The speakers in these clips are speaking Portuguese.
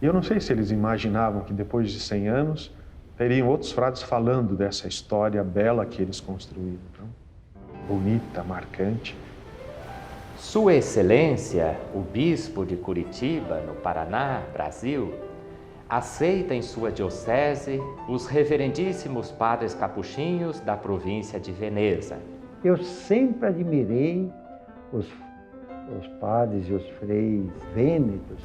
E eu não sei se eles imaginavam que depois de 100 anos teriam outros frades falando dessa história bela que eles construíram, não? Bonita, marcante. Sua Excelência, o Bispo de Curitiba, no Paraná, Brasil, aceita em sua diocese os reverendíssimos padres capuchinhos da província de Veneza. Eu sempre admirei os padres e os freis vênetos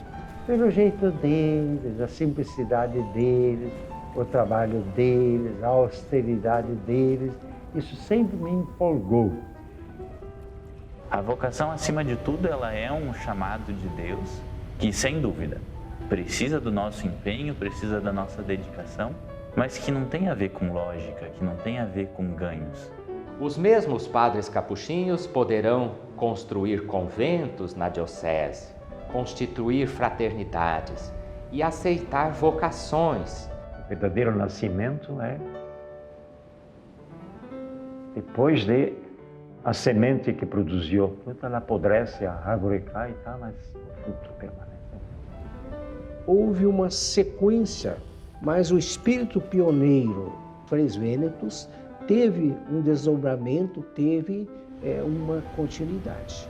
pelo jeito deles, a simplicidade deles, o trabalho deles, a austeridade deles. Isso sempre me empolgou. A vocação, acima de tudo, ela é um chamado de Deus que, sem dúvida, precisa do nosso empenho, precisa da nossa dedicação, mas que não tem a ver com lógica, que não tem a ver com ganhos. Os mesmos padres capuchinhos poderão construir conventos na diocese, constituir fraternidades e aceitar vocações. O verdadeiro nascimento é depois de a semente que produziu. Ela apodrece, a árvore cai, tá, mas o fruto permanece. Houve uma sequência, mas o espírito pioneiro, Freis Vênetos, teve um desdobramento, teve uma continuidade.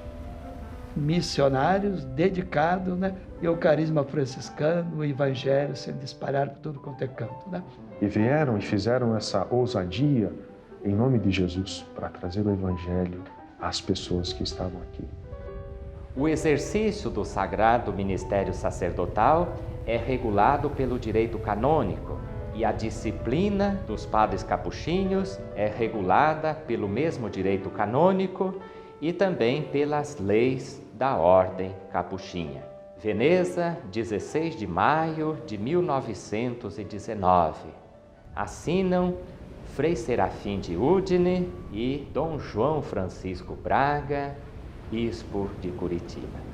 Missionários dedicados, né? E o carisma franciscano, o evangelho sendo espalhado por tudo quanto é canto, né? E vieram e fizeram essa ousadia em nome de Jesus para trazer o evangelho às pessoas que estavam aqui. O exercício do sagrado ministério sacerdotal é regulado pelo direito canônico e a disciplina dos padres capuchinhos é regulada pelo mesmo direito canônico e também pelas leis da Ordem Capuchinha. Veneza, 16 de maio de 1919. Assinam Frei Serafim de Udine e Dom João Francisco Braga, Bispo de Curitiba.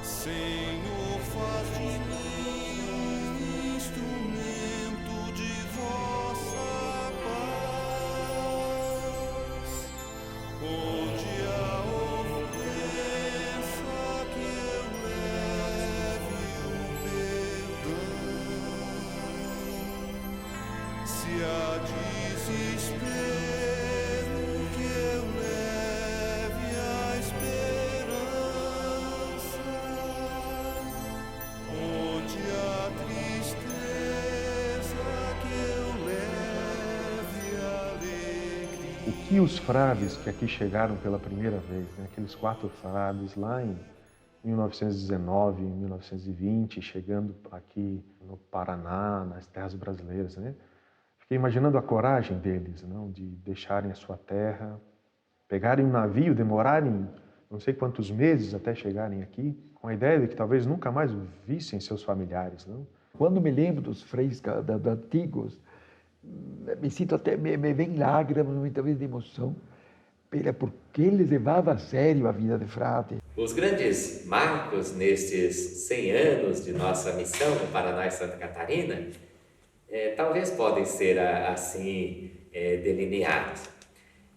Senhor, faz de mim um instrumento de vossa paz, onde a ofensa que eu leve o perdão, se há desespero que eu leve a esperança, onde a tristeza que eu leve a alegria. O que os frades que aqui chegaram pela primeira vez, né? Aqueles 4 frades lá em 1919, 1920, chegando aqui no Paraná, nas terras brasileiras, né? Fiquei imaginando a coragem deles, não, de deixarem a sua terra, pegarem um navio, demorarem não sei quantos meses até chegarem aqui, com a ideia de que talvez nunca mais vissem seus familiares, não? Quando me lembro dos freis antigos, me sinto até, me vem lágrimas, muitas vezes de emoção, porque eles levavam a sério a vida de frade. Os grandes marcos nestes 100 anos de nossa missão no Paraná e Santa Catarina, talvez podem ser assim delineados.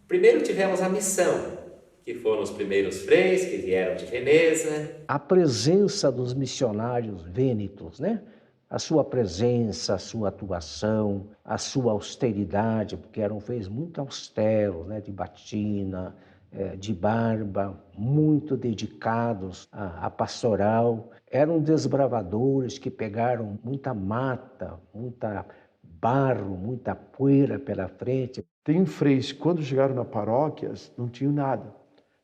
Primeiro tivemos a missão, que foram os primeiros freis que vieram de Veneza. A presença dos missionários vênetos, né? A sua presença, a sua atuação, a sua austeridade, porque eram freis muito austeros, né? De batina, de barba, muito dedicados à pastoral. Eram desbravadores que pegaram muita mata, muita barro, muita poeira pela frente. Tem freis que, quando chegaram na paróquia, não tinham nada.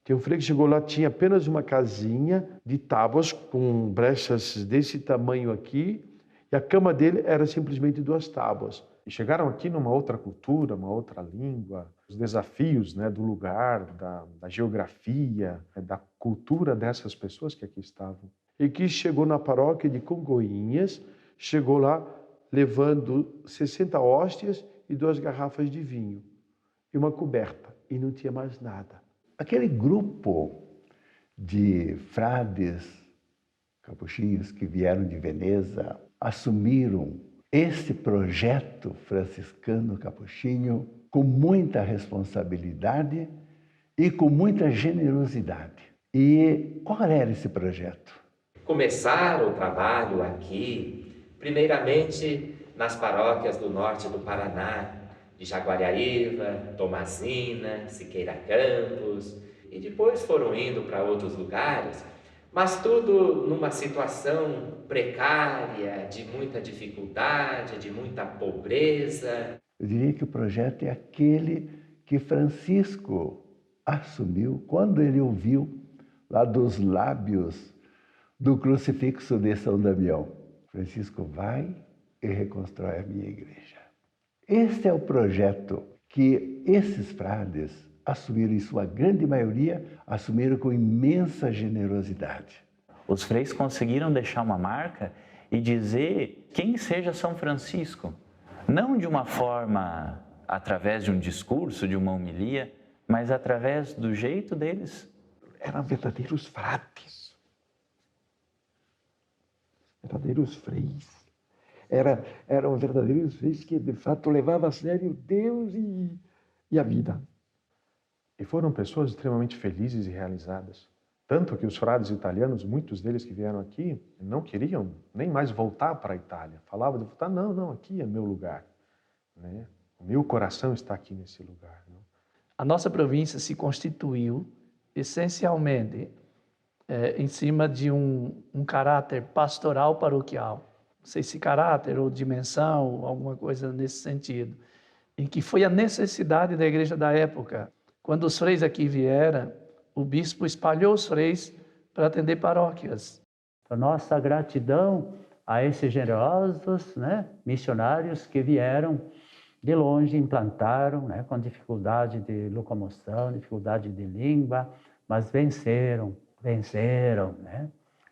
Tem um frei que chegou lá, tinha apenas uma casinha de tábuas com brechas desse tamanho aqui, e a cama dele era simplesmente 2 tábuas. E chegaram aqui numa outra cultura, uma outra língua, os desafios, né, do lugar, da geografia, da cultura dessas pessoas que aqui estavam. E que chegou na paróquia de Congoinhas, chegou lá levando 60 hóstias e 2 garrafas de vinho e uma coberta, e não tinha mais nada. Aquele grupo de frades capuchinhos que vieram de Veneza assumiram este projeto franciscano capuchinho com muita responsabilidade e com muita generosidade. E qual era esse projeto? Começaram o trabalho aqui, primeiramente nas paróquias do norte do Paraná, de Jaguariaíva, Tomazina, Siqueira Campos, e depois foram indo para outros lugares, mas tudo numa situação precária, de muita dificuldade, de muita pobreza. Eu diria que o projeto é aquele que Francisco assumiu quando ele ouviu lá dos lábios do crucifixo de São Damião. Francisco vai e reconstrói a minha igreja. Este é o projeto que esses frades assumiram, em sua grande maioria, assumiram com imensa generosidade. Os freis conseguiram deixar uma marca e dizer quem seja São Francisco. Não de uma forma, através de um discurso, de uma homilia, mas através do jeito deles. Eram verdadeiros frades, verdadeiros freis. Eram verdadeiros freis que, de fato, levavam a sério Deus e a vida. E foram pessoas extremamente felizes e realizadas. Tanto que os frades italianos, muitos deles que vieram aqui, não queriam nem mais voltar para a Itália. Falavam de voltar, não, aqui é meu lugar. Né? O meu coração está aqui nesse lugar. Não? A nossa província se constituiu essencialmente em cima de um caráter pastoral paroquial. Não sei se caráter ou dimensão, alguma coisa nesse sentido. Em que foi a necessidade da igreja da época. Quando os freis aqui vieram, o bispo espalhou os freis para atender paróquias. A nossa gratidão a esses generosos, missionários que vieram de longe, implantaram, com dificuldade de locomoção, dificuldade de língua, mas venceram,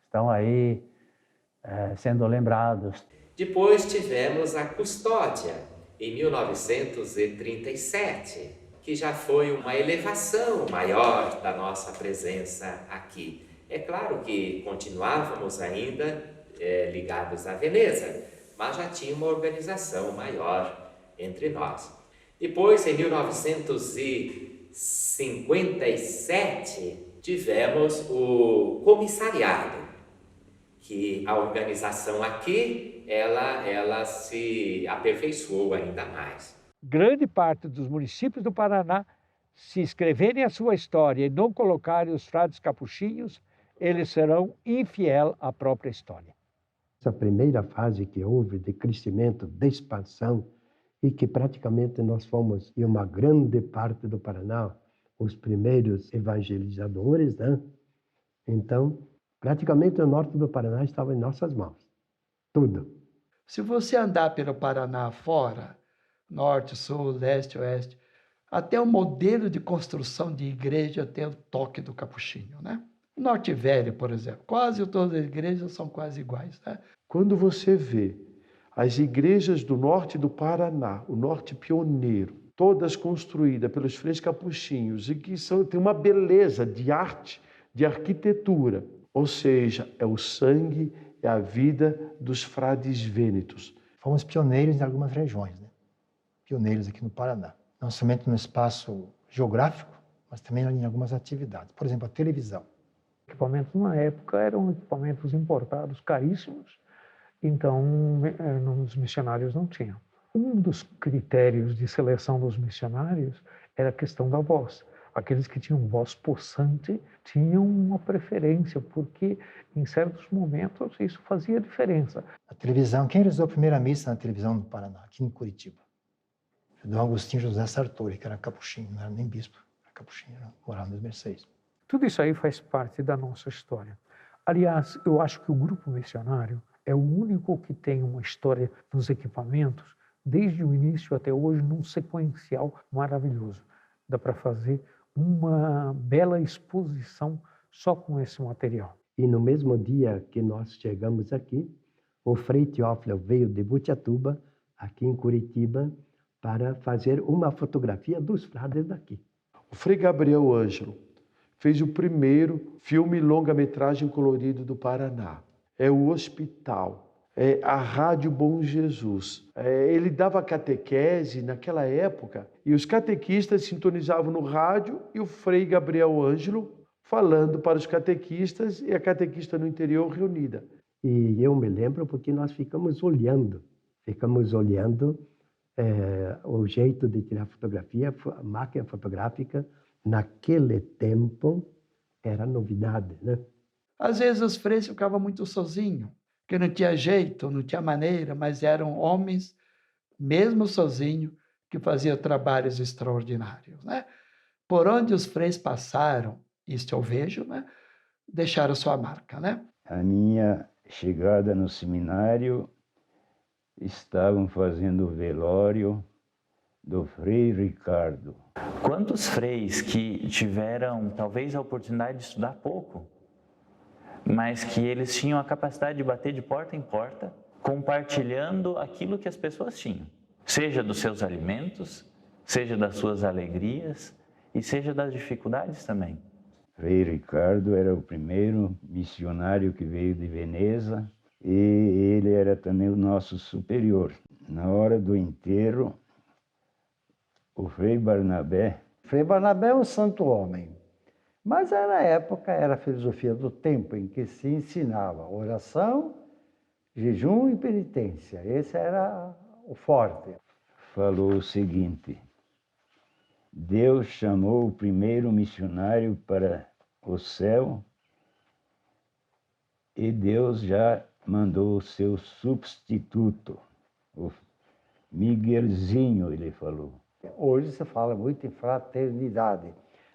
estão aí sendo lembrados. Depois tivemos a custódia, em 1937, que já foi uma elevação maior da nossa presença aqui. É claro que continuávamos ainda ligados à Veneza, mas já tinha uma organização maior entre nós. Depois, em 1957, tivemos o comissariado, que a organização aqui, ela se aperfeiçoou ainda mais. Grande parte dos municípios do Paraná, se escreverem a sua história e não colocarem os frades capuchinhos, eles serão infiéis à própria história. Essa primeira fase que houve de crescimento, de expansão, e que praticamente nós fomos, em uma grande parte do Paraná, os primeiros evangelizadores, né? Então, praticamente o norte do Paraná estava em nossas mãos. Tudo. Se você andar pelo Paraná fora, norte, sul, leste, oeste, até o modelo de construção de igreja tem o toque do capuchinho, né? O Norte Velho, por exemplo, quase todas as igrejas são quase iguais, né? Quando você vê as igrejas do norte do Paraná, o norte pioneiro, todas construídas pelos freis capuchinhos e que tem uma beleza de arte, de arquitetura, ou seja, é o sangue, é a vida dos frades vênetos. Fomos pioneiros em algumas regiões, né? Pioneiros aqui no Paraná, não somente no espaço geográfico, mas também em algumas atividades. Por exemplo, a televisão. Equipamentos na época eram equipamentos importados, caríssimos, então os missionários não tinham. Um dos critérios de seleção dos missionários era a questão da voz. Aqueles que tinham voz possante tinham uma preferência, porque em certos momentos isso fazia diferença. A televisão, quem rezou a primeira missa na televisão do Paraná, aqui em Curitiba? Dom Agostinho José Sartori, que era capuchinho, não era nem bispo, era capuchinho, morava nas Mercês. Tudo isso aí faz parte da nossa história. Aliás, eu acho que o grupo missionário é o único que tem uma história nos equipamentos, desde o início até hoje, num sequencial maravilhoso. Dá para fazer uma bela exposição só com esse material. E no mesmo dia que nós chegamos aqui, o Frei Teófilo veio de Botucatu, aqui em Curitiba, para fazer uma fotografia dos frades daqui. O Frei Gabriel Ângelo fez o primeiro filme longa-metragem colorido do Paraná. É o Hospital, é a Rádio Bom Jesus. Ele dava catequese naquela época e os catequistas sintonizavam no rádio e o Frei Gabriel Ângelo falando para os catequistas e a catequista no interior reunida. E eu me lembro porque nós ficamos olhando o jeito de tirar fotografia, a máquina fotográfica, naquele tempo, era novidade, né? Às vezes os freis ficavam muito sozinhos, que não tinha jeito, não tinha maneira, mas eram homens, mesmo sozinhos, que faziam trabalhos extraordinários, né? Por onde os freis passaram, isso eu vejo, né? Deixaram sua marca, né? A minha chegada no seminário, estavam fazendo o velório do Frei Ricardo. Quantos freis que tiveram talvez a oportunidade de estudar pouco, mas que eles tinham a capacidade de bater de porta em porta, compartilhando aquilo que as pessoas tinham, seja dos seus alimentos, seja das suas alegrias e seja das dificuldades também. Frei Ricardo era o primeiro missionário que veio de Veneza e ele era também o nosso superior. Na hora do enterro, o Frei Barnabé... Frei Barnabé é um santo homem, mas na época era a filosofia do tempo em que se ensinava oração, jejum e penitência. Esse era o forte. Falou o seguinte: Deus chamou o primeiro missionário para o céu e Deus já mandou o seu substituto, o Miguelzinho, ele falou. Hoje se fala muito em fraternidade.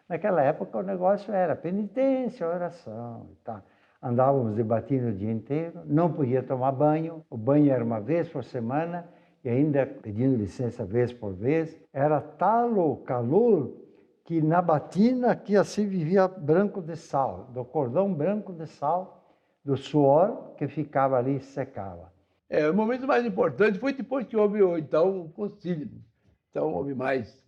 Naquela época o negócio era penitência, oração e tal. Andávamos debatendo o dia inteiro, não podia tomar banho, o banho era uma vez por semana e ainda pedindo licença vez por vez. Era tal o calor que na batina aqui assim vivia branco de sal, do cordão branco de sal, do suor que ficava ali e secava. O momento mais importante foi depois que houve então o concílio. Então houve mais,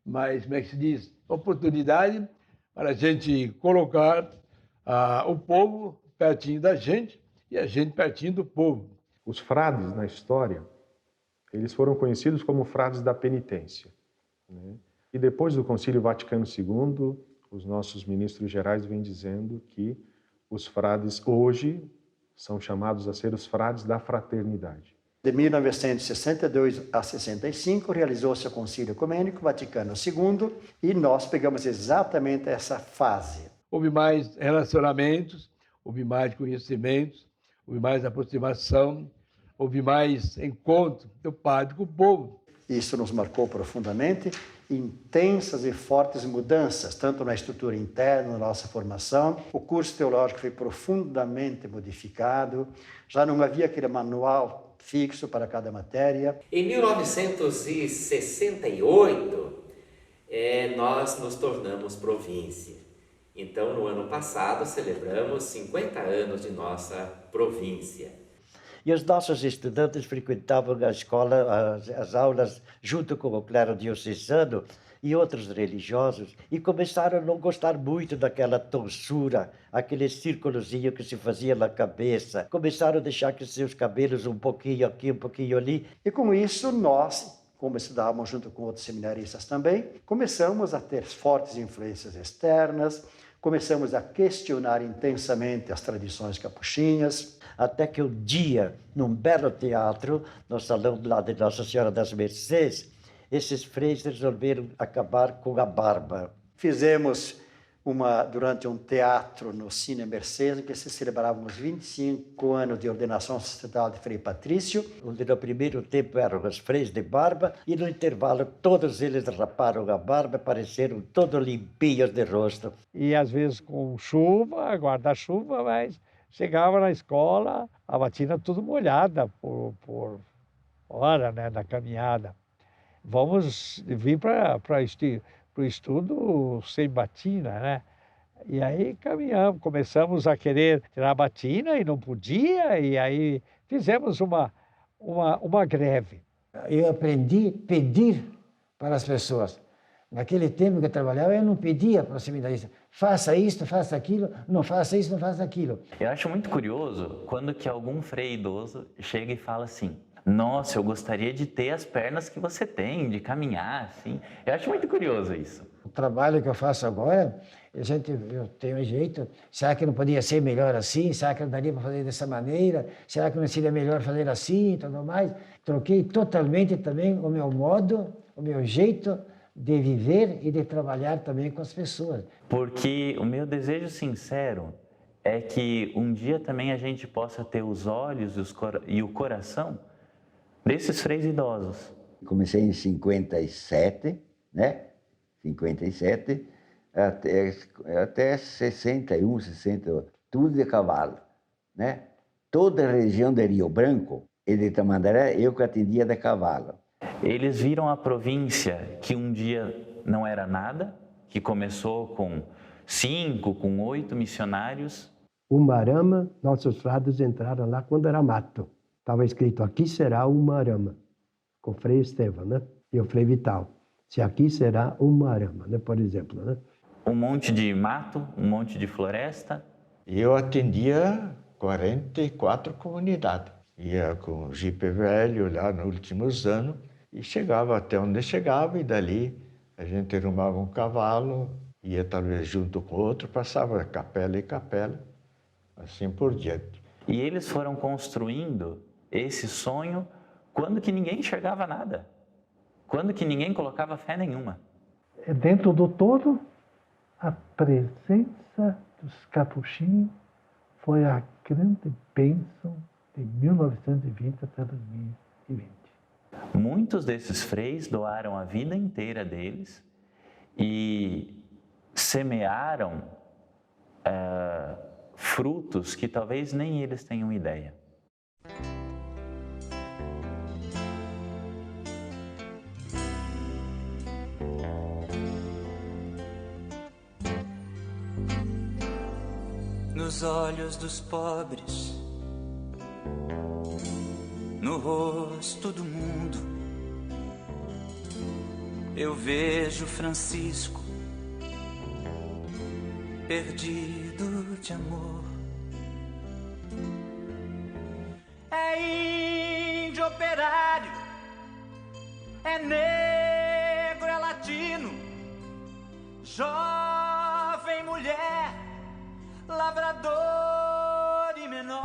como é que se diz, oportunidade para a gente colocar o povo pertinho da gente e a gente pertinho do povo. Os frades na história, eles foram conhecidos como frades da penitência, né? E depois do Concílio Vaticano II, os nossos ministros gerais vêm dizendo que os frades hoje são chamados a ser os frades da fraternidade. De 1962 a 65, realizou-se o Concílio Ecumênico Vaticano II e nós pegamos exatamente essa fase. Houve mais relacionamentos, houve mais conhecimentos, houve mais aproximação, houve mais encontro do padre com o povo. Isso nos marcou profundamente, intensas e fortes mudanças, tanto na estrutura interna, na nossa formação. O curso teológico foi profundamente modificado, já não havia aquele manual fixo para cada matéria. Em 1968, nós nos tornamos província. Então, no ano passado, celebramos 50 anos de nossa província. E os nossos estudantes frequentavam a escola, as aulas, junto com o clero diocesano e outros religiosos, e começaram a não gostar muito daquela tonsura, aquele círculozinho que se fazia na cabeça. Começaram a deixar que seus cabelos um pouquinho aqui, um pouquinho ali. E com isso, nós, como estudávamos junto com outros seminaristas também, começamos a ter fortes influências externas, começamos a questionar intensamente as tradições capuchinhas. Até que um dia, num belo teatro, no salão lá de Nossa Senhora das Mercês, esses freis resolveram acabar com a barba. Fizemos durante um teatro no Cine Mercedes, que se celebravam os 25 anos de ordenação sacerdotal de Frei Patrício. Onde no primeiro tempo eram os freis de barba e no intervalo todos eles raparam a barba, apareceram todos limpinhos de rosto. E às vezes com chuva, guarda-chuva, mas chegava na escola, a batina tudo molhada por hora, né, na caminhada. Vamos vir para o estudo sem batina, né? E aí caminhamos, começamos a querer tirar a batina e não podia, e aí fizemos uma greve. Eu aprendi a pedir para as pessoas. Naquele tempo que eu trabalhava, eu não pedia para o seminarista, faça isto, faça aquilo, não faça isso, não faça aquilo. Eu acho muito curioso quando que algum frei idoso chega e fala assim: nossa, eu gostaria de ter as pernas que você tem, de caminhar, assim. Eu acho muito curioso isso. O trabalho que eu faço agora, eu tenho um jeito, será que não podia ser melhor assim? Será que não daria para fazer dessa maneira? Será que não seria melhor fazer assim e tudo mais? Troquei totalmente também o meu modo, o meu jeito de viver e de trabalhar também com as pessoas. Porque o meu desejo sincero é que um dia também a gente possa ter os olhos e o coração desses freis idosos. Comecei em 57, né? 57, até 61, 60, tudo de cavalo, né? Toda a região de Rio Branco e de Tamandaré, eu que atendia de cavalo. Eles viram a província que um dia não era nada, que começou com 5, com 8 missionários. Umarama, nossos frades entraram lá quando era mato. Estava escrito, aqui será Umarama, com o Frei Estevão, né? E o Frei Vital. Se aqui será Umarama, né? Por exemplo, né? Um monte de mato, um monte de floresta. Eu atendia 44 comunidades. Ia com o jipe velho lá nos últimos anos e chegava até onde chegava, e dali a gente arrumava um cavalo, ia talvez junto com outro, passava capela e capela, assim por diante. E eles foram construindo esse sonho quando que ninguém enxergava nada, quando que ninguém colocava fé nenhuma. Dentro do todo, a presença dos capuchinhos foi a grande bênção de 1920 até 2020. Muitos desses freis doaram a vida inteira deles e semearam frutos que talvez nem eles tenham ideia. Nos olhos dos pobres, no rosto do mundo, eu vejo Francisco perdido de amor. É índio operário, é negro, é latino, jovem mulher, lavrador e menor.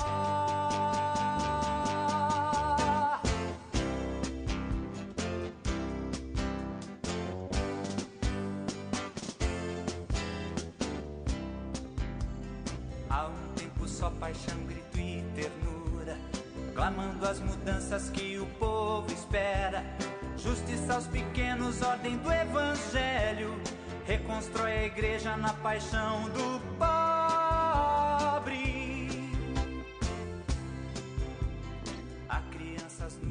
Há um tempo só paixão, grito e ternura, clamando as mudanças que o povo espera. Justiça aos pequenos, ordem do evangelho, reconstrói a igreja na paixão do pobre.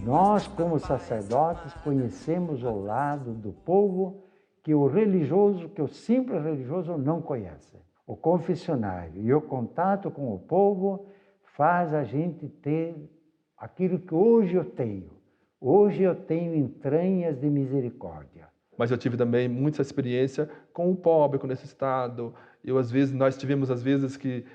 Nós, como sacerdotes, conhecemos o lado do povo que o religioso, que o simples religioso não conhece. O confessionário e o contato com o povo faz a gente ter aquilo que hoje eu tenho. Hoje eu tenho entranhas de misericórdia. Mas eu tive também muita experiência com o pobre, com o necessitado. Nós tivemos que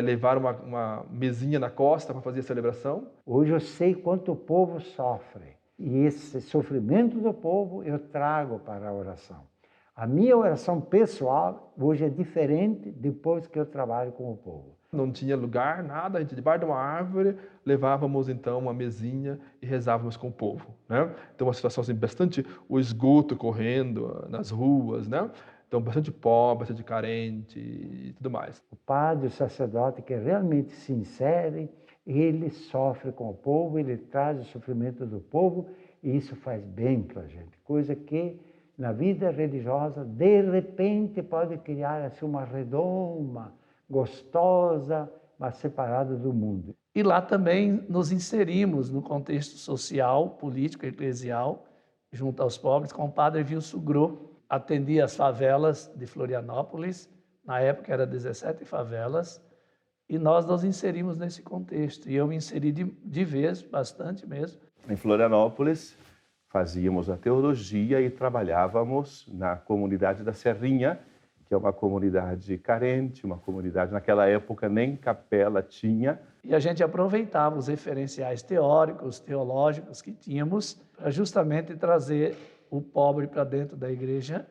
levar uma mesinha na costa para fazer a celebração. Hoje eu sei quanto o povo sofre. E esse sofrimento do povo eu trago para a oração. A minha oração pessoal hoje é diferente depois que eu trabalho com o povo. Não tinha lugar, nada, a gente debaixo de uma árvore levávamos então uma mesinha e rezávamos com o povo, né? Então uma situação assim, bastante o esgoto correndo nas ruas, né? Então, bastante pobre, bastante carente e tudo mais. O padre, o sacerdote que realmente se insere, ele sofre com o povo, ele traz o sofrimento do povo e isso faz bem para a gente. Coisa que na vida religiosa, de repente, pode criar assim, uma redoma gostosa, mas separada do mundo. E lá também nos inserimos no contexto social, político, eclesial, junto aos pobres, com o padre Wilson Gros. Atendia as favelas de Florianópolis, na época era 17 favelas, e nós nos inserimos nesse contexto. E eu me inseri de vez, bastante mesmo. Em Florianópolis, fazíamos a teologia e trabalhávamos na comunidade da Serrinha, que é uma comunidade carente, uma comunidade, naquela época, nem capela tinha. E a gente aproveitava os referenciais teóricos, teológicos que tínhamos, para justamente trazer o pobre para dentro da igreja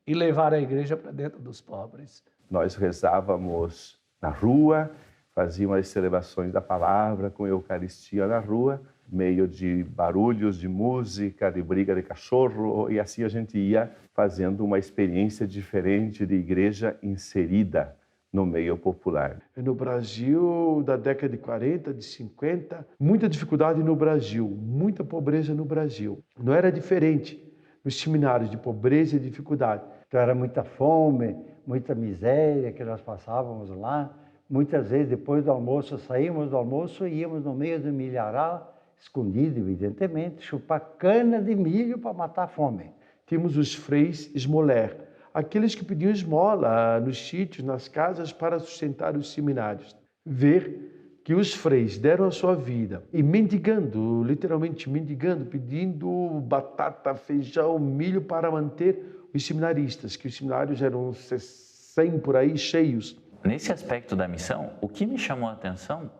e levar a igreja para dentro dos pobres. Nós rezávamos na rua, fazíamos as celebrações da palavra com a Eucaristia na rua, meio de barulhos, de música, de briga de cachorro, e assim a gente ia fazendo uma experiência diferente de igreja inserida no meio popular. No Brasil, da década de 40, de 50, muita dificuldade no Brasil, muita pobreza no Brasil. Não era diferente nos seminários de pobreza e dificuldade. Então era muita fome, muita miséria que nós passávamos lá. Muitas vezes, depois do almoço, saímos do almoço e íamos no meio do milharal, escondido, evidentemente, chupar cana de milho para matar a fome. Tínhamos os freis esmoler, aqueles que pediam esmola nos sítios, nas casas, para sustentar os seminários. Ver que os freis deram a sua vida e mendigando, literalmente mendigando, pedindo batata, feijão, milho para manter os seminaristas, que os seminários eram 100 por aí, cheios. Nesse aspecto da missão, o que me chamou a atenção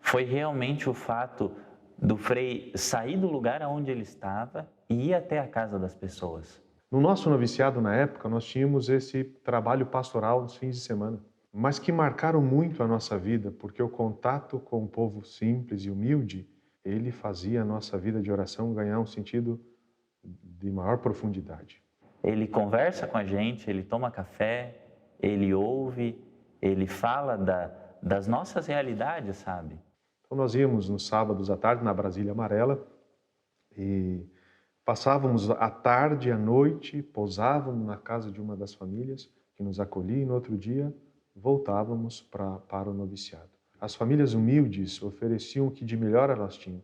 foi realmente o fato do Frei sair do lugar onde ele estava e ir até a casa das pessoas. No nosso noviciado, na época, nós tínhamos esse trabalho pastoral nos fins de semana, mas que marcaram muito a nossa vida, porque o contato com o povo simples e humilde, ele fazia a nossa vida de oração ganhar um sentido de maior profundidade. Ele conversa com a gente, ele toma café, ele ouve, ele fala das nossas realidades, sabe? Então nós íamos nos sábados à tarde na Brasília Amarela e passávamos a tarde e a noite, pousávamos na casa de uma das famílias que nos acolhia e no outro dia voltávamos para o noviciado. As famílias humildes ofereciam o que de melhor elas tinham.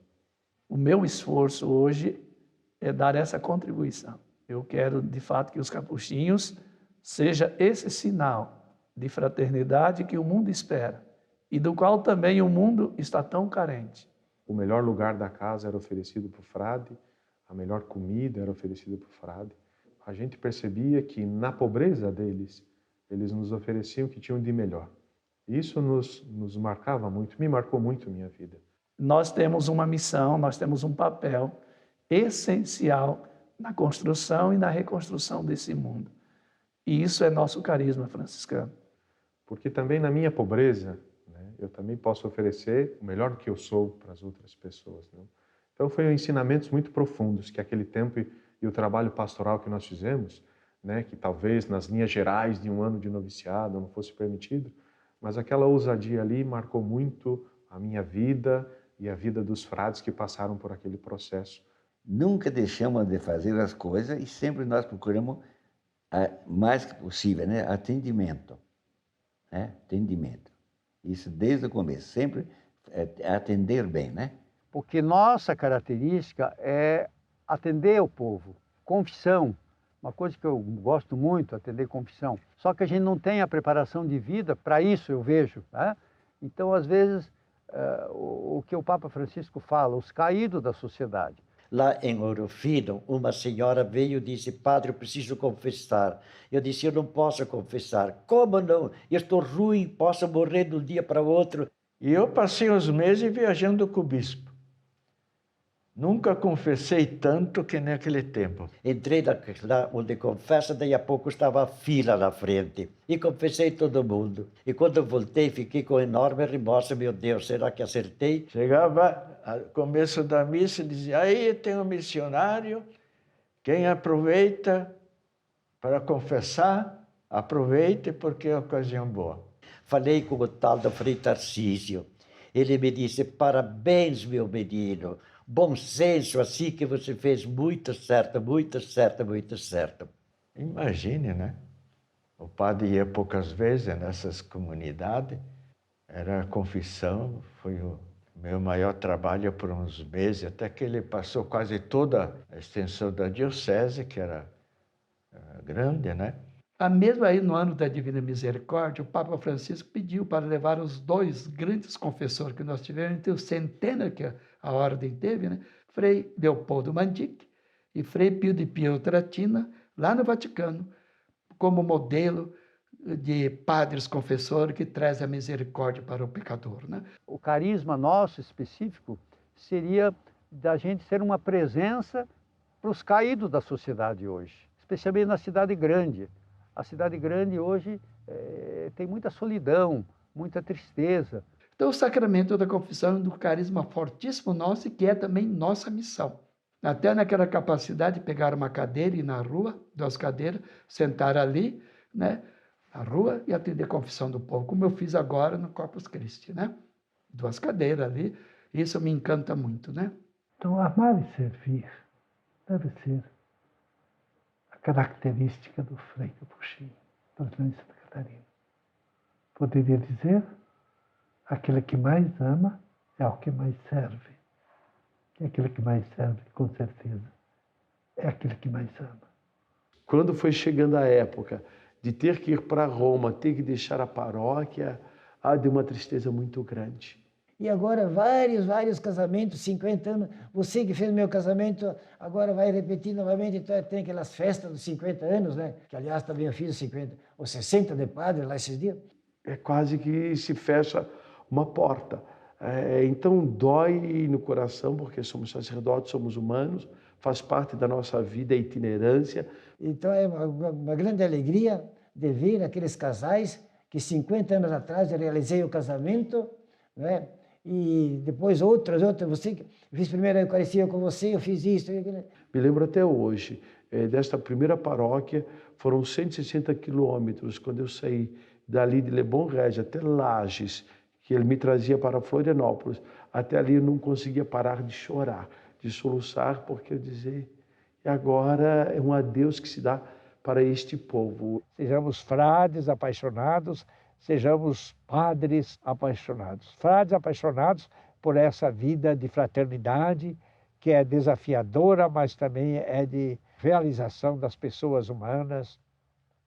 O meu esforço hoje é dar essa contribuição. Eu quero, de fato, que os capuchinhos seja esse sinal de fraternidade que o mundo espera e do qual também o mundo está tão carente. O melhor lugar da casa era oferecido para o frade, a melhor comida era oferecida para o frade. A gente percebia que na pobreza deles, eles nos ofereciam o que tinham de melhor. Isso nos marcava muito, me marcou muito a minha vida. Nós temos uma missão, nós temos um papel essencial na construção e na reconstrução desse mundo. E isso é nosso carisma franciscano. Porque também na minha pobreza, eu também posso oferecer o melhor do que eu sou para as outras pessoas. Então, foram ensinamentos muito profundos que aquele tempo e o trabalho pastoral que nós fizemos, que talvez nas linhas gerais de um ano de noviciado não fosse permitido, mas aquela ousadia ali marcou muito a minha vida e a vida dos frades que passaram por aquele processo. Nunca deixamos de fazer as coisas e sempre nós procuramos, mais que possível, atendimento. Atendimento. Isso desde o começo, sempre atender bem, Porque nossa característica é atender o povo, confissão, uma coisa que eu gosto muito, atender confissão. Só que a gente não tem a preparação de vida para isso, eu vejo. Então, às vezes, o que o Papa Francisco fala, os caídos da sociedade. Lá em Ouro Fino, uma senhora veio e disse: padre, eu preciso confessar. Eu disse: eu não posso confessar. Como não? Eu estou ruim, posso morrer de um dia para o outro. E eu passei uns meses viajando com o bispo. Nunca confessei tanto que naquele tempo. Entrei lá onde confessa, daí a pouco estava a fila na frente. E confessei todo mundo. E quando voltei, fiquei com enorme remorso. Meu Deus, será que acertei? Chegava ao começo da missa e dizia: aí tem um missionário, quem aproveita, Para confessar, aproveite porque é ocasião boa. Falei com o tal do Frei Tarcísio. Ele me disse, parabéns, meu menino. Bom senso, assim que você fez muito certo, muito certo, muito certo. Imagine, né? O padre ia poucas vezes nessas comunidades. Era a confissão, foi o meu maior trabalho por uns meses, até que ele passou quase toda a extensão da diocese, que era grande, né? Mesmo aí no ano da Divina Misericórdia, o Papa Francisco pediu para levar os 2 grandes confessores que nós tivemos, entre o centenário que a ordem teve, né? Frei Leopoldo Mandic e Frei Pio de Pietrelcina, lá no Vaticano, como modelo de padres confessores que traz a misericórdia para o pecador, né? O carisma nosso específico seria da gente ser uma presença para os caídos da sociedade hoje, especialmente na cidade grande. A cidade grande hoje tem muita solidão, muita tristeza. Então, o sacramento da confissão é um carisma fortíssimo nosso e que é também nossa missão. Até naquela capacidade de pegar uma cadeira e ir na rua, 2 cadeiras, sentar ali, né, na rua e atender a confissão do povo, como eu fiz agora no Corpus Christi, né? 2 cadeiras ali, isso me encanta muito, né? Então, amar e servir deve ser a característica do Frei Capuchinho, do Orlando de Santa Catarina. Poderia dizer, aquele que mais ama é o que mais serve. E aquele que mais serve, com certeza, é aquele que mais ama. Quando foi chegando a época de ter que ir para Roma, ter que deixar a paróquia, deu uma tristeza muito grande. E agora vários casamentos, 50 anos. Você que fez meu casamento, agora vai repetir novamente. Então tem aquelas festas dos 50 anos, né? Que aliás também eu fiz 50 ou 60 de padre lá esses dias. É quase que se fecha uma porta. Então dói no coração, porque somos sacerdotes, somos humanos, faz parte da nossa vida a itinerância. Então é uma grande alegria de ver aqueles casais que 50 anos atrás eu realizei o casamento, né? E depois outros, você, eu fiz primeiro a Eucaristia com você, eu fiz isso. Me lembro até hoje, desta primeira paróquia, foram 160 quilômetros, quando eu saí dali de Lebon Régio até Lages, que ele me trazia para Florianópolis. Até ali eu não conseguia parar de chorar, de soluçar, porque eu dizia, e agora é um adeus que se dá para este povo. Sejamos frades apaixonados, sejamos padres apaixonados. Frades apaixonados por essa vida de fraternidade, que é desafiadora, mas também é de realização das pessoas humanas,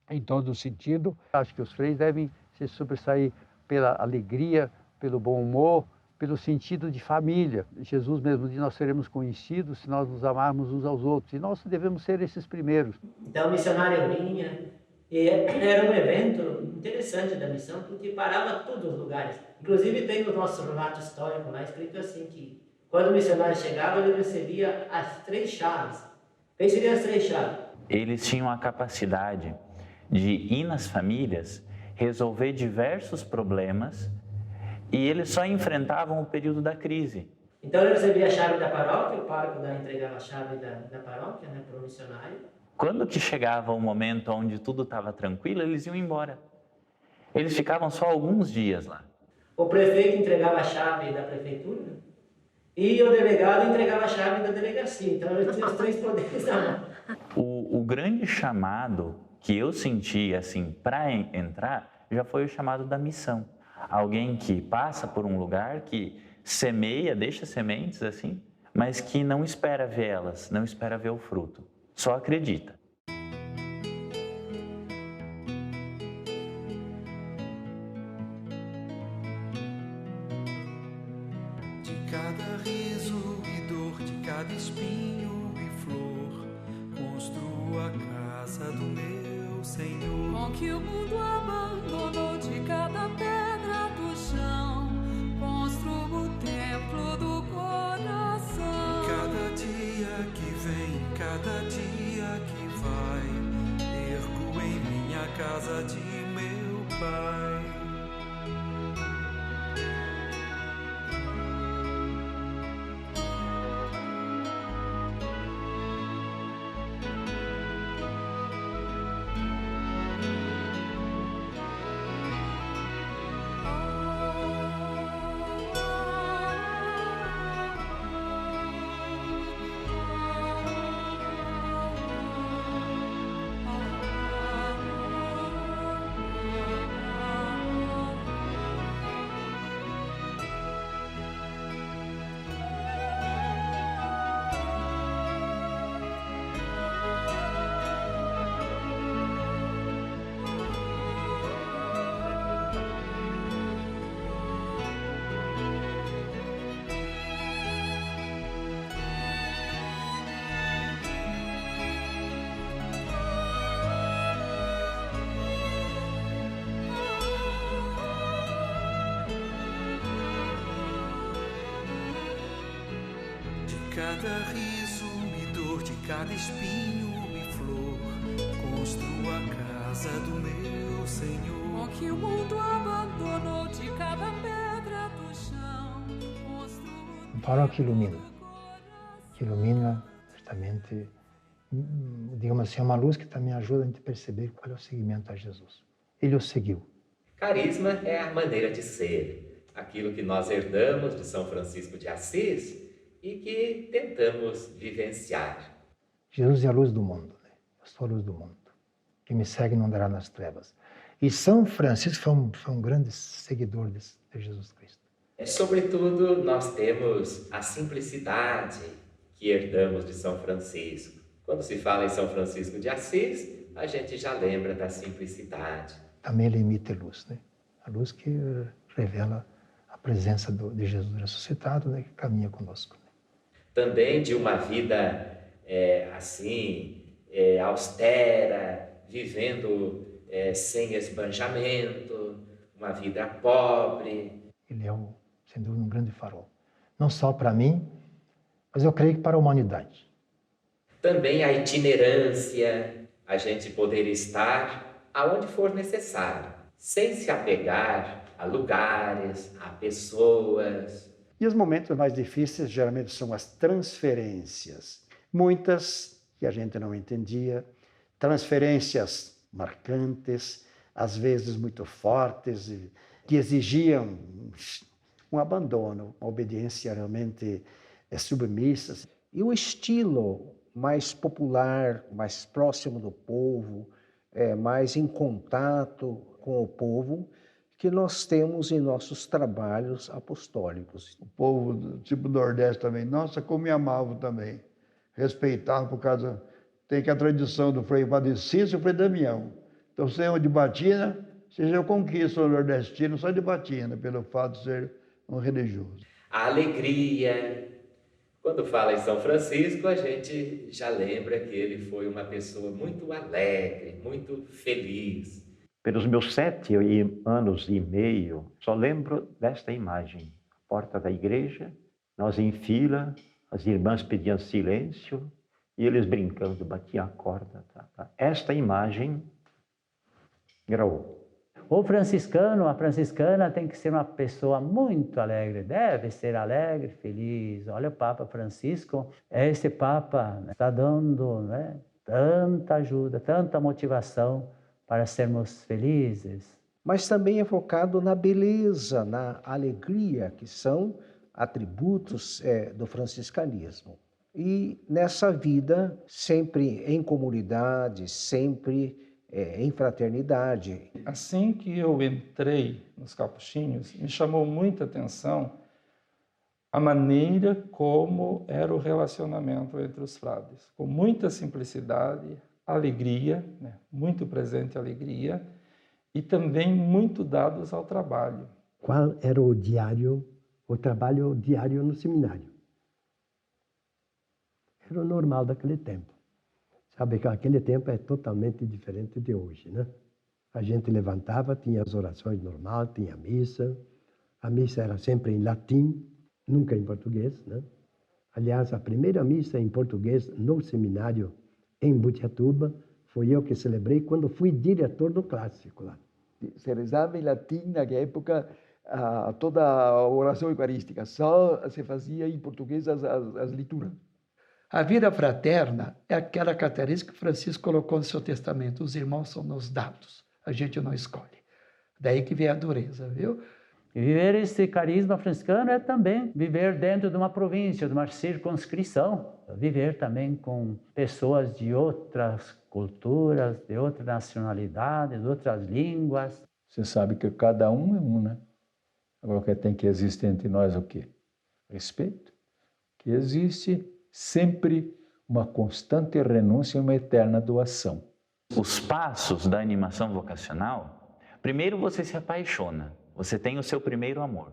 em todo sentido. Acho que os freis devem se sobressair pela alegria, pelo bom humor, pelo sentido de família. Jesus mesmo diz, nós seremos conhecidos se nós nos amarmos uns aos outros. E nós devemos ser esses primeiros. Então o missionário vinha, e era um evento interessante da missão, porque parava todos os lugares. Inclusive tem no nosso relato histórico lá escrito assim, que quando o missionário chegava, ele recebia as 3 chaves. Quem seriam as 3 chaves? Eles tinham a capacidade de ir nas famílias, resolver diversos problemas, e eles só enfrentavam o período da crise. Então ele recebia a chave da paróquia, o pároco entregava a chave da paróquia, né, para o missionário. Quando que chegava o momento onde tudo estava tranquilo, eles iam embora. Eles ficavam só alguns dias lá. O prefeito entregava a chave da prefeitura e o delegado entregava a chave da delegacia. Então eles tinham os 3 poderes na mão. O grande chamado que eu senti assim para entrar já foi o chamado da missão. Alguém que passa por um lugar, que semeia, deixa sementes assim, mas que não espera ver elas, não espera ver o fruto, só acredita. De cada riso e dor, de cada espinho e flor, construo a casa do meu Senhor. Com que o mundo abandonou, de cada pedra do chão, construo o templo do coração. Cada dia que vem, cada dia que vai, ergo em minha casa de meu Pai. cada riso e dor, de cada espinho e flor, construo a casa do meu Senhor. O que o mundo abandonou, de cada pedra do chão, construo. Um farol que ilumina justamente, digamos assim, uma luz que também ajuda a gente a perceber qual é o seguimento a Jesus. Ele o seguiu. Carisma é a maneira de ser, aquilo que nós herdamos de São Francisco de Assis e que tentamos vivenciar. Jesus é a luz do mundo, né? Eu sou a luz do mundo. Quem me segue não andará nas trevas. E São Francisco foi um grande seguidor de Jesus Cristo. Sobretudo, nós temos a simplicidade que herdamos de São Francisco. Quando se fala em São Francisco de Assis, a gente já lembra da simplicidade. Também ele imita a luz, né? A luz que revela a presença de Jesus ressuscitado, né? Que caminha conosco. Né? Também de uma vida austera, vivendo sem esbanjamento, uma vida pobre. Ele é, sem dúvida, um grande farol. Não só para mim, mas eu creio que para a humanidade. Também a itinerância, a gente poder estar aonde for necessário, sem se apegar a lugares, a pessoas. E os momentos mais difíceis geralmente são as transferências. Muitas que a gente não entendia, transferências marcantes, às vezes muito fortes, que exigiam um abandono, uma obediência realmente submissa. E o estilo mais popular, mais próximo do povo, mais em contato com o povo, que nós temos em nossos trabalhos apostólicos. O povo, tipo do Nordeste também, nossa, como me amavam também. Respeitavam por causa... Tem que a tradição do Frei Padre Cícero e o Frei Damião. Então, você é de Batina, você já conquista o nordestino só de Batina, pelo fato de ser um religioso. A alegria. Quando fala em São Francisco, a gente já lembra que ele foi uma pessoa muito alegre, muito feliz. Pelos meus 7 anos e meio, só lembro desta imagem. A porta da igreja, nós em fila, as irmãs pediam silêncio e eles brincando, batiam a corda. Esta imagem gravou. O franciscano, a franciscana tem que ser uma pessoa muito alegre, deve ser alegre, feliz. Olha, o Papa Francisco, esse Papa está dando, né, tanta ajuda, tanta motivação para sermos felizes. Mas também é focado na beleza, na alegria, que são atributos do franciscanismo. E nessa vida, sempre em comunidade, sempre em fraternidade. Assim que eu entrei nos Capuchinhos, me chamou muita atenção a maneira como era o relacionamento entre os frades. Com muita simplicidade, alegria, né? Muito presente a alegria, e também muito dados ao trabalho. Qual era o trabalho diário no seminário? Era o normal daquele tempo. Sabe que aquele tempo é totalmente diferente de hoje, né? A gente levantava, tinha as orações normais, tinha a missa. A missa era sempre em latim, nunca em português, né? Aliás, a primeira missa em português no seminário em Botucatu foi eu que celebrei quando fui diretor do clássico lá. Se rezava em latim naquela época toda a oração eucarística, só se fazia em português as leituras. A vida fraterna é aquela característica que Francisco colocou no seu testamento. Os irmãos são nos dados, a gente não escolhe. Daí que vem a dureza, viu? E viver esse carisma franciscano é também viver dentro de uma província, de uma circunscrição. Viver também com pessoas de outras culturas, de outras nacionalidades, de outras línguas. Você sabe que cada um é um, né? Agora, o que tem que existir entre nós é o quê? Respeito. Que existe sempre uma constante renúncia e uma eterna doação. Os passos da animação vocacional, primeiro você se apaixona, você tem o seu primeiro amor.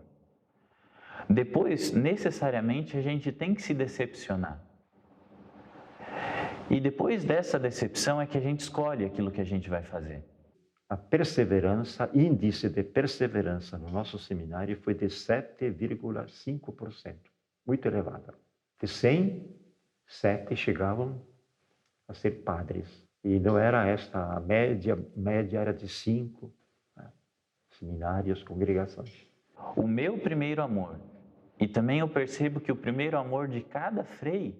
Depois, necessariamente, a gente tem que se decepcionar. E depois dessa decepção é que a gente escolhe aquilo que a gente vai fazer. A perseverança, índice de perseverança no nosso seminário foi de 7,5%, muito elevado. De 100, 7 chegavam a ser padres. E não era esta a média era de 5, né? Seminários, congregações. O meu primeiro amor, e também eu percebo que o primeiro amor de cada frei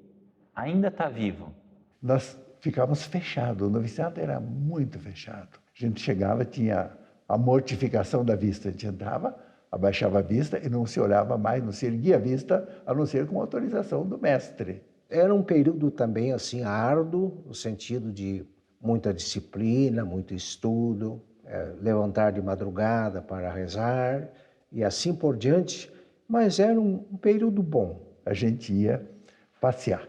ainda está vivo. Nós ficávamos fechados, o noviciado era muito fechado. A gente chegava, tinha a mortificação da vista, a gente entrava, abaixava a vista e não se olhava mais, não se erguia a vista, a não ser com autorização do mestre. Era um período também assim árduo, no sentido de muita disciplina, muito estudo, levantar de madrugada para rezar e assim por diante, mas era um período bom. A gente ia passear,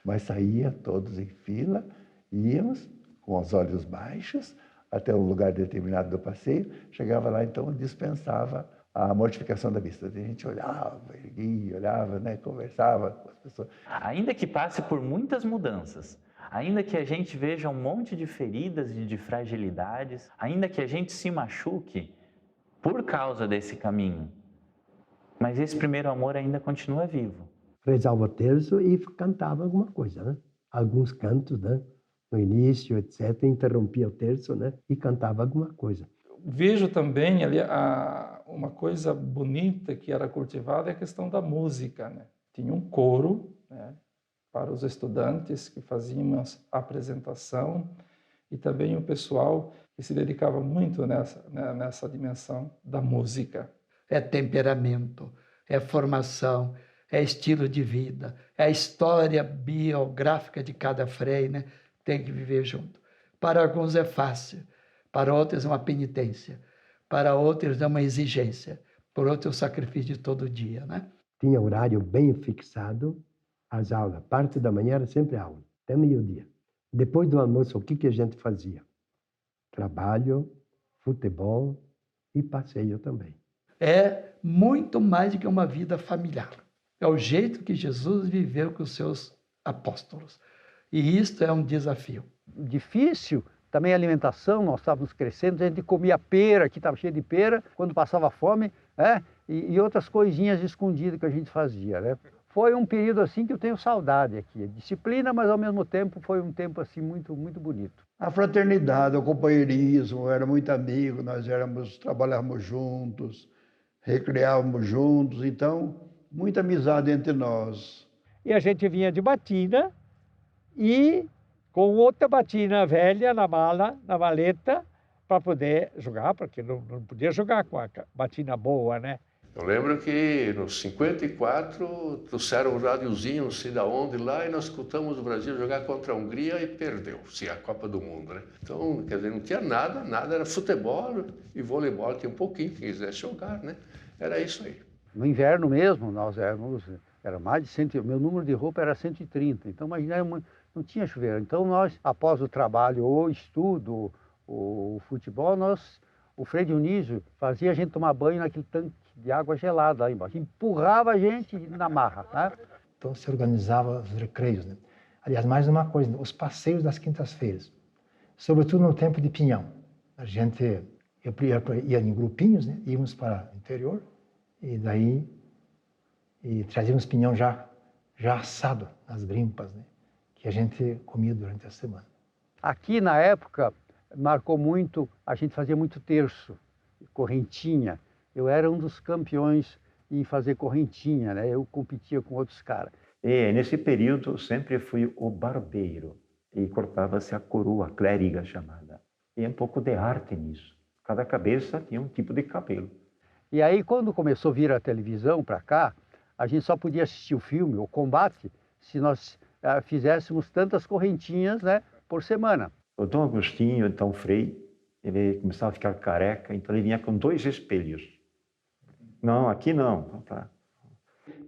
mas saía todos em fila, íamos com os olhos baixos até um lugar determinado do passeio, chegava lá então dispensava a mortificação da vista. A gente olhava, erguia, olhava, né, conversava com as pessoas. Ainda que passe por muitas mudanças, ainda que a gente veja um monte de feridas e de fragilidades, ainda que a gente se machuque por causa desse caminho, mas esse primeiro amor ainda continua vivo. Rezava o terço e cantava alguma coisa, né? Alguns cantos, né? No início, etc. Interrompia o terço, né? E cantava alguma coisa. Vejo também ali uma coisa bonita que era cultivada é a questão da música, né? Tinha um coro, né, para os estudantes que faziam a apresentação e também o pessoal que se dedicava muito nessa dimensão da música. É temperamento, é formação, é estilo de vida, é a história biográfica de cada frei, né? Tem que viver junto. Para alguns é fácil, para outros é uma penitência, para outros é uma exigência, por outros é o sacrifício de todo dia, né? Tinha horário bem fixado, as aulas. Parte da manhã era sempre aula, até meio-dia. Depois do almoço, o que a gente fazia? Trabalho, futebol e passeio também. É muito mais do que uma vida familiar. É o jeito que Jesus viveu com os seus apóstolos. E isto é um desafio. Difícil também a alimentação, nós estávamos crescendo, a gente comia pera, aqui estava cheio de pera, quando passava fome, né? E outras coisinhas escondidas que a gente fazia, né? Foi um período assim que eu tenho saudade aqui, disciplina, mas ao mesmo tempo foi um tempo assim muito bonito. A fraternidade, o companheirismo, era muito amigo, nós trabalhávamos juntos, recreávamos juntos, então muita amizade entre nós. E a gente vinha de batina e com outra batina velha na mala, na maleta, para poder jogar, porque não podia jogar com a batina boa, né? Eu lembro que nos 54 trouxeram um rádiozinho, não sei de onde lá, e nós escutamos o Brasil jogar contra a Hungria e perdeu, sim, a Copa do Mundo, né? Então, quer dizer, não tinha nada, era futebol e voleibol, tinha um pouquinho, quem quisesse jogar, né? Era isso aí. No inverno mesmo, era mais de 100, meu número de roupa era 130, então imagina, não tinha chuveiro. Então nós, após o trabalho, o estudo, o futebol, o Frei Dionísio fazia a gente tomar banho naquele tanque de água gelada lá embaixo, empurrava a gente na marra, né? Então se organizava os recreios, né? Aliás, mais uma coisa, os passeios das quintas-feiras, sobretudo no tempo de pinhão. A gente ia em grupinhos, né? Íamos para o interior e daí trazíamos pinhão já assado nas grimpas, né? Que a gente comia durante a semana. Aqui na época marcou muito, a gente fazia muito terço, correntinha. Eu era um dos campeões em fazer correntinha, né? Eu competia com outros caras. E nesse período sempre fui o barbeiro e cortava-se a coroa, a clériga chamada. E um pouco de arte nisso. Cada cabeça tinha um tipo de cabelo. E aí quando começou a vir a televisão para cá, a gente só podia assistir o filme, o combate, se nós fizéssemos tantas correntinhas, né, por semana. O Dom Agostinho, então frei, ele começava a ficar careca, então ele vinha com 2 espelhos. Não, aqui não. Tá.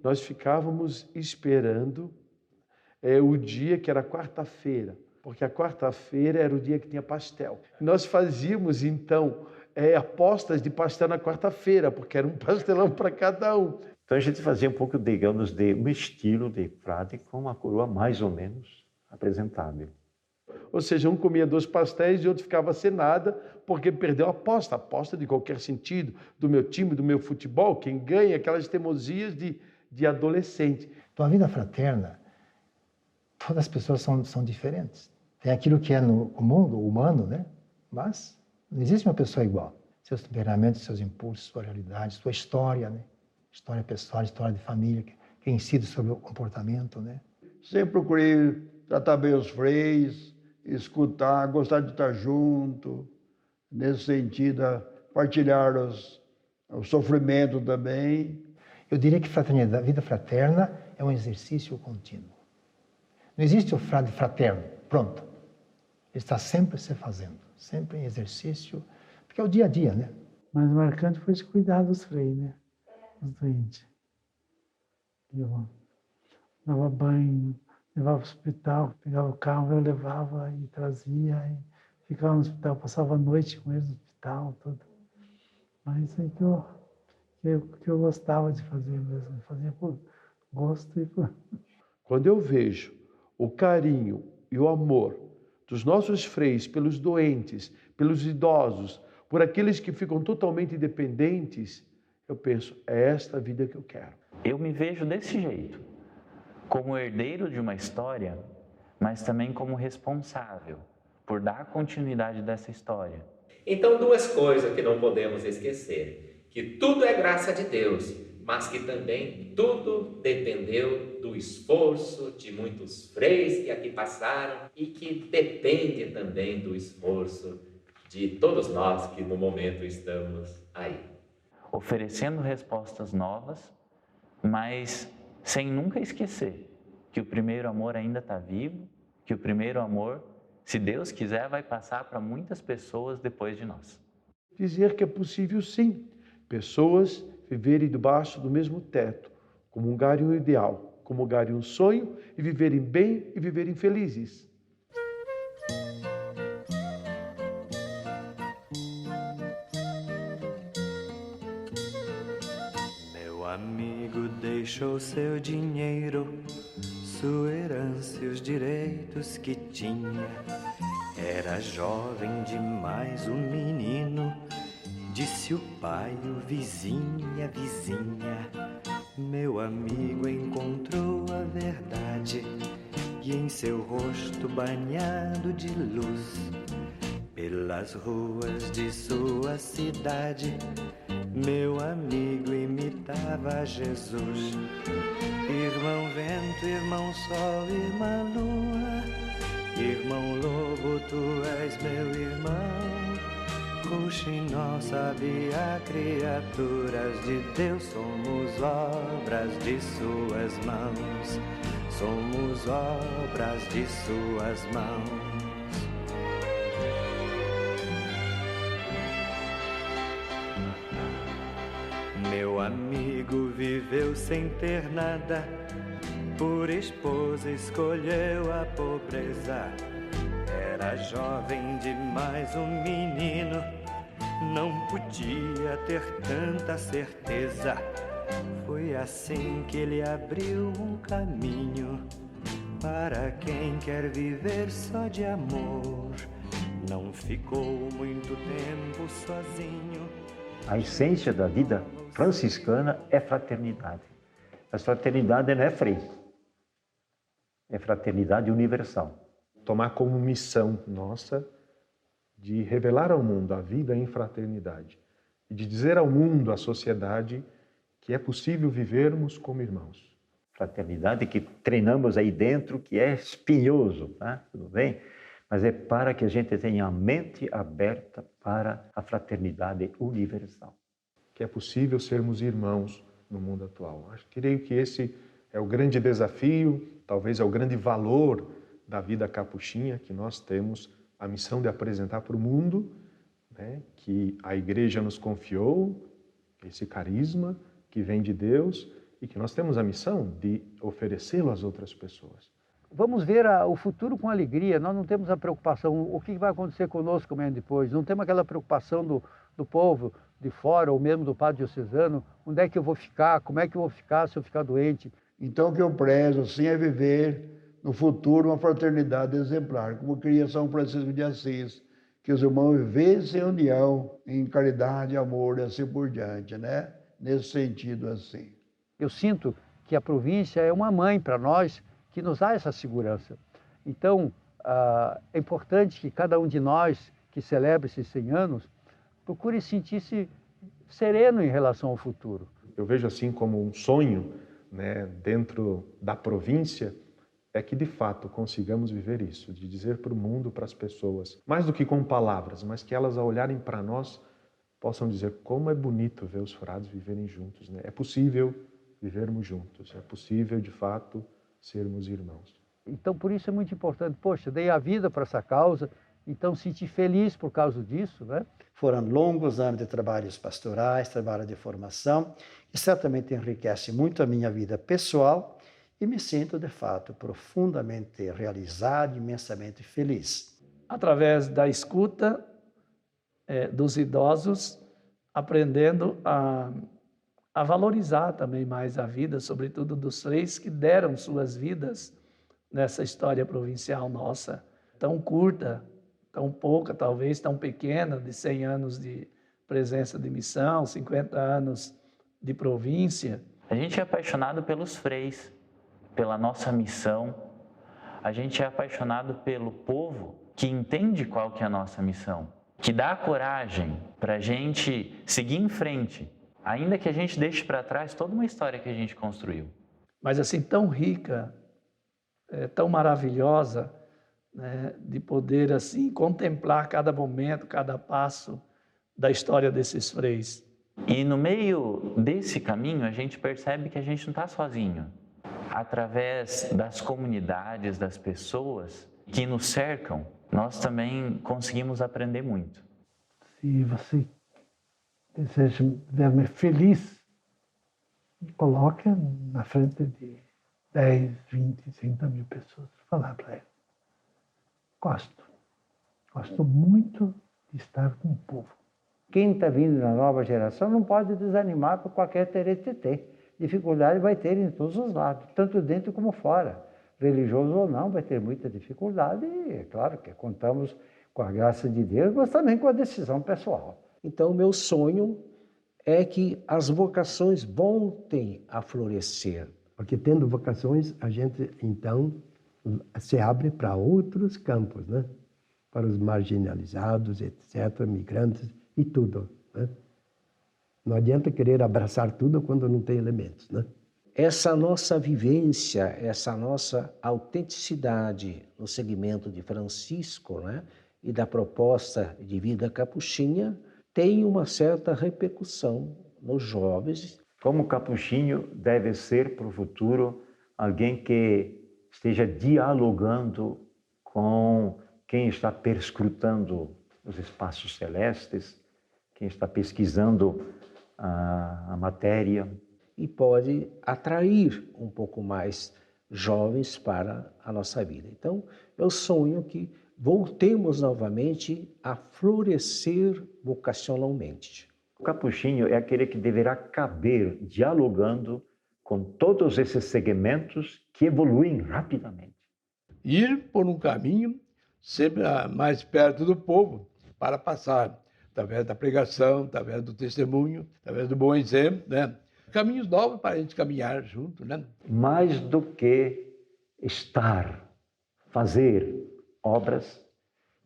Nós ficávamos esperando o dia que era quarta-feira, porque a quarta-feira era o dia que tinha pastel. Nós fazíamos, então, apostas de pastel na quarta-feira, porque era um pastelão para cada um. Então a gente fazia um pouco, digamos, de um estilo de frade com uma coroa mais ou menos apresentável. Ou seja, um comia 2 pastéis e outro ficava sem nada, porque perdeu a aposta de qualquer sentido, do meu time, do meu futebol, quem ganha aquelas teimosias de adolescente. Então, a vida fraterna, todas as pessoas são diferentes. Tem aquilo que é no mundo humano, né? Mas não existe uma pessoa igual. Seus temperamentos, seus impulsos, sua realidade, sua história, né? História pessoal, história de família, que incide sobre o comportamento, né? Sempre procurei tratar bem os freis, escutar, gostar de estar junto, nesse sentido, partilhar o sofrimento também. Eu diria que fraternidade, a vida fraterna é um exercício contínuo. Não existe o frade fraterno, pronto. Ele está sempre se fazendo, sempre em exercício, porque é o dia a dia, né? Mas marcante foi de cuidar dos freis, né? Os doentes. Eu dava banho, levava para o hospital, pegava o carro, eu levava e trazia, e ficava no hospital, passava a noite com eles no hospital, tudo. Mas isso aí que eu gostava de fazer mesmo, fazia por gosto e por... Quando eu vejo o carinho e o amor dos nossos freis pelos doentes, pelos idosos, por aqueles que ficam totalmente dependentes, eu penso, é esta a vida que eu quero. Eu me vejo desse jeito, como herdeiro de uma história, mas também como responsável por dar continuidade dessa história. Então, duas coisas que não podemos esquecer: que tudo é graça de Deus, mas que também tudo dependeu do esforço de muitos freis que aqui passaram e que depende também do esforço de todos nós que no momento estamos aí. Oferecendo respostas novas, mas sem nunca esquecer que o primeiro amor ainda está vivo, que o primeiro amor, se Deus quiser, vai passar para muitas pessoas depois de nós. Dizer que é possível, sim, pessoas viverem debaixo do mesmo teto, comungarem um ideal, comungarem um sonho e viverem bem e viverem felizes. Meu amigo deixou seu dinheiro, sua herança e os direitos que tinha. Era jovem demais o menino, disse o pai, o vizinho e a vizinha. Meu amigo encontrou a verdade e em seu rosto banhado de luz, pelas ruas de sua cidade, meu amigo imitava Jesus. Irmão vento, irmão sol, irmã lua, irmão lobo, tu és meu irmão. Rouxinol sabia, criaturas de Deus, somos obras de suas mãos, somos obras de suas mãos. Meu amigo viveu sem ter nada, por esposa escolheu a pobreza. Era jovem demais um menino, não podia ter tanta certeza. Foi assim que ele abriu um caminho para quem quer viver só de amor. Não ficou muito tempo sozinho. A essência da vida franciscana é fraternidade. Mas fraternidade não é frei. É fraternidade universal. Tomar como missão nossa de revelar ao mundo a vida em fraternidade e de dizer ao mundo, à sociedade, que é possível vivermos como irmãos. Fraternidade que treinamos aí dentro, que é espinhoso, tá? Tudo bem? Mas é para que a gente tenha a mente aberta para a fraternidade universal. Que é possível sermos irmãos no mundo atual. Creio que esse é o grande desafio, talvez é o grande valor da vida capuchinha, que nós temos a missão de apresentar para o mundo, né, que a Igreja nos confiou, esse carisma que vem de Deus e que nós temos a missão de oferecê-lo às outras pessoas. Vamos ver o futuro com alegria, nós não temos a preocupação, o que vai acontecer conosco amanhã depois, não temos aquela preocupação do povo de fora, ou mesmo do padre diocesano, onde é que eu vou ficar, como é que eu vou ficar se eu ficar doente. Então o que eu prezo, assim, é viver no futuro uma fraternidade exemplar, como queria São Francisco de Assis, que os irmãos vivessem em união, em caridade, amor e assim por diante, né? Nesse sentido assim. Eu sinto que a província é uma mãe para nós, que nos dá essa segurança. Então, é importante que cada um de nós que celebra esses 100 anos procure sentir-se sereno em relação ao futuro. Eu vejo assim como um sonho, né, dentro da província, é que de fato consigamos viver isso, de dizer para o mundo, para as pessoas, mais do que com palavras, mas que elas, ao olharem para nós, possam dizer como é bonito ver os frades viverem juntos, né? É possível vivermos juntos, é possível de fato sermos irmãos. Então, por isso é muito importante, poxa, dei a vida para essa causa, então senti feliz por causa disso, né? Foram longos anos de trabalhos pastorais, trabalho de formação, que certamente enriquece muito a minha vida pessoal e me sinto, de fato, profundamente realizado, imensamente feliz. Através da escuta dos idosos, aprendendo a valorizar também mais a vida, sobretudo dos 3 que deram suas vidas nessa história provincial nossa, tão curta, tão pouca, talvez tão pequena, de 100 anos de presença de missão, 50 anos de província. A gente é apaixonado pelos freis, pela nossa missão. A gente é apaixonado pelo povo que entende qual que é a nossa missão, que dá coragem para a gente seguir em frente, ainda que a gente deixe para trás toda uma história que a gente construiu. Mas assim, tão rica, tão maravilhosa, né, de poder assim contemplar cada momento, cada passo da história desses freis. E no meio desse caminho a gente percebe que a gente não está sozinho. Através das comunidades, das pessoas que nos cercam, nós também conseguimos aprender muito. Se você deseja ver-me feliz, me coloque na frente de 10, 20, 30 mil pessoas para falar para ele. Gosto muito de estar com o povo. Quem está vindo na nova geração não pode desanimar por qualquer teretê. Dificuldade vai ter em todos os lados, tanto dentro como fora. Religioso ou não, vai ter muita dificuldade e é claro que contamos com a graça de Deus, mas também com a decisão pessoal. Então, meu sonho é que as vocações voltem a florescer. Porque tendo vocações, a gente então se abre para outros campos, né? Para os marginalizados, etc., migrantes e tudo, né? Não adianta querer abraçar tudo quando não tem elementos, né? Essa nossa vivência, essa nossa autenticidade no segmento de Francisco, né, e da proposta de vida capuchinha, tem uma certa repercussão nos jovens. Como capuchinho deve ser para o futuro alguém que esteja dialogando com quem está perscrutando os espaços celestes, quem está pesquisando a matéria. E pode atrair um pouco mais jovens para a nossa vida. Então, eu sonho que voltemos novamente a florescer vocacionalmente. O capuchinho é aquele que deverá caber dialogando com todos esses segmentos que evoluem rapidamente. Ir por um caminho sempre mais perto do povo para passar, através da pregação, através do testemunho, através do bom exemplo, né? Caminhos novos para a gente caminhar junto, né? Mais do que estar, fazer obras,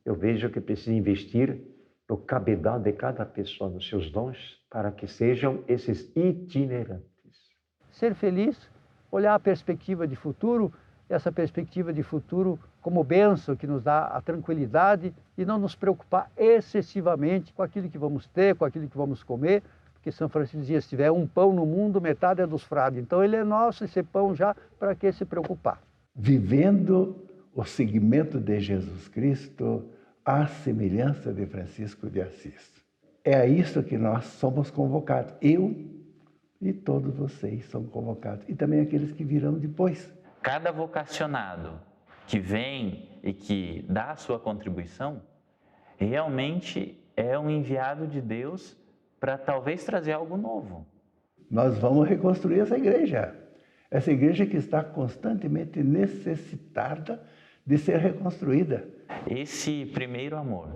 eu vejo que precisa investir no cabedal de cada pessoa, nos seus dons, para que sejam esses itinerantes. Ser feliz, olhar a perspectiva de futuro, essa perspectiva de futuro como bênção que nos dá a tranquilidade e não nos preocupar excessivamente com aquilo que vamos ter, com aquilo que vamos comer, porque São Francisco dizia, se tiver um pão no mundo, metade é dos frades. Então ele é nosso, esse pão já, para que se preocupar? Vivendo o seguimento de Jesus Cristo à semelhança de Francisco de Assis. É a isso que nós somos convocados. Eu e todos vocês são convocados. E também aqueles que virão depois. Cada vocacionado que vem e que dá a sua contribuição, realmente é um enviado de Deus para talvez trazer algo novo. Nós vamos reconstruir essa igreja que está constantemente necessitada de ser reconstruída. Esse primeiro amor,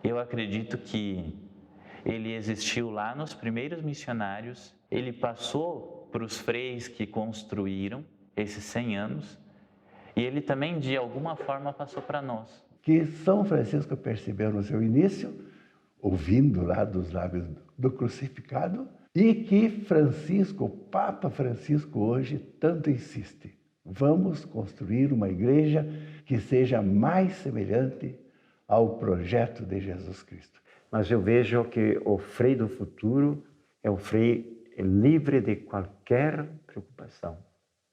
eu acredito que ele existiu lá nos primeiros missionários, ele passou para os freis que construíram esses 100 anos, e ele também, de alguma forma, passou para nós. Que São Francisco percebeu no seu início, ouvindo lá dos lábios do crucificado, e que Francisco, o Papa Francisco, hoje tanto insiste. Vamos construir uma igreja que seja mais semelhante ao projeto de Jesus Cristo. Mas eu vejo que o frei do futuro é um frei livre de qualquer preocupação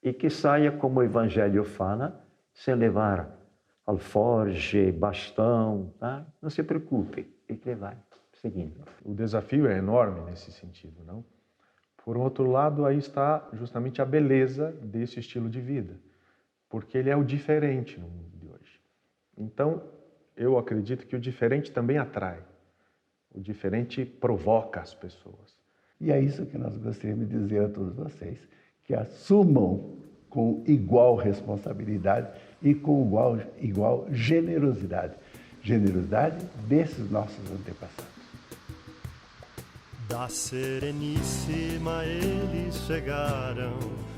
e que saia, como o Evangelho fala, sem levar alforje, bastão, tá? Não se preocupe, e que vai seguindo. O desafio é enorme nesse sentido, não? Por outro lado, aí está justamente a beleza desse estilo de vida, porque ele é o diferente no mundo de hoje. Então, eu acredito que o diferente também atrai, o diferente provoca as pessoas. E é isso que nós gostaríamos de dizer a todos vocês, que assumam com igual responsabilidade e com igual generosidade. Generosidade desses nossos antepassados. Da Sereníssima eles chegaram,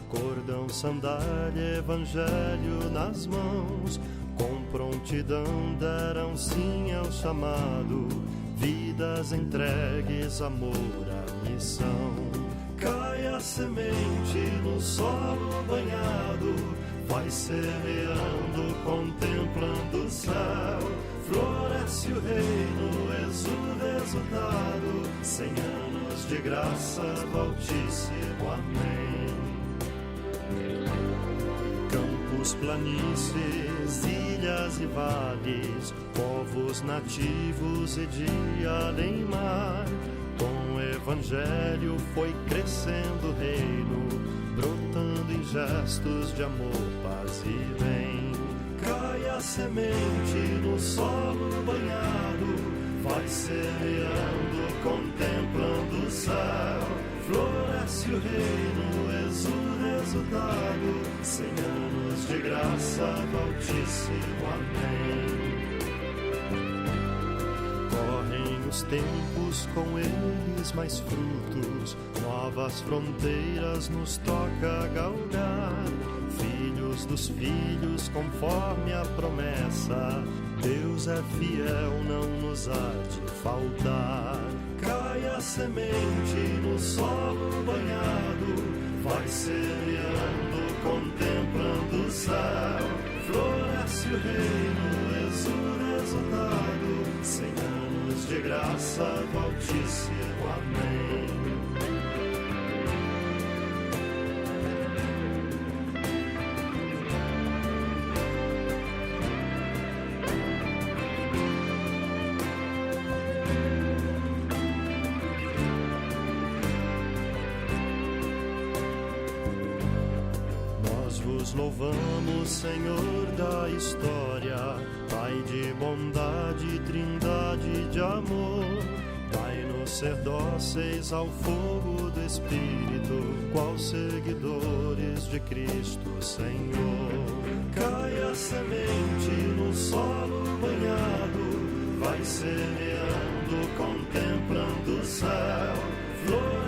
cordão, sandália, evangelho nas mãos, com prontidão deram sim ao chamado, vidas entregues, amor à missão. Cai a semente no solo banhado, vai semeando, contemplando o céu, floresce o reino, exuda resultado, 100 anos de graça do Altíssimo, amém. Campos, planícies, ilhas e vales, povos nativos e de além mar, com o Evangelho foi crescendo o reino, brotando em gestos de amor, paz e bem. Cai a semente no solo banhado, vai semeando, contemplando o céu, floresce o reino, exuda resultado, 100 anos de graça do Altíssimo, amém. Correm os tempos, com eles mais frutos, novas fronteiras nos toca galgar, filhos dos filhos, conforme a promessa, Deus é fiel, não nos há de faltar. Cai a semente no solo banhado, vai semeando, contemplando o céu, floresce o reino, exuda resultado, 100 anos de graça do Altíssimo, amém. Louvamos, Senhor da história, Pai de bondade, trindade de amor. Dai-nos ser dóceis ao fogo do Espírito, qual seguidores de Cristo, Senhor. Cai a semente no solo banhado, vai semeando, contemplando o céu, flor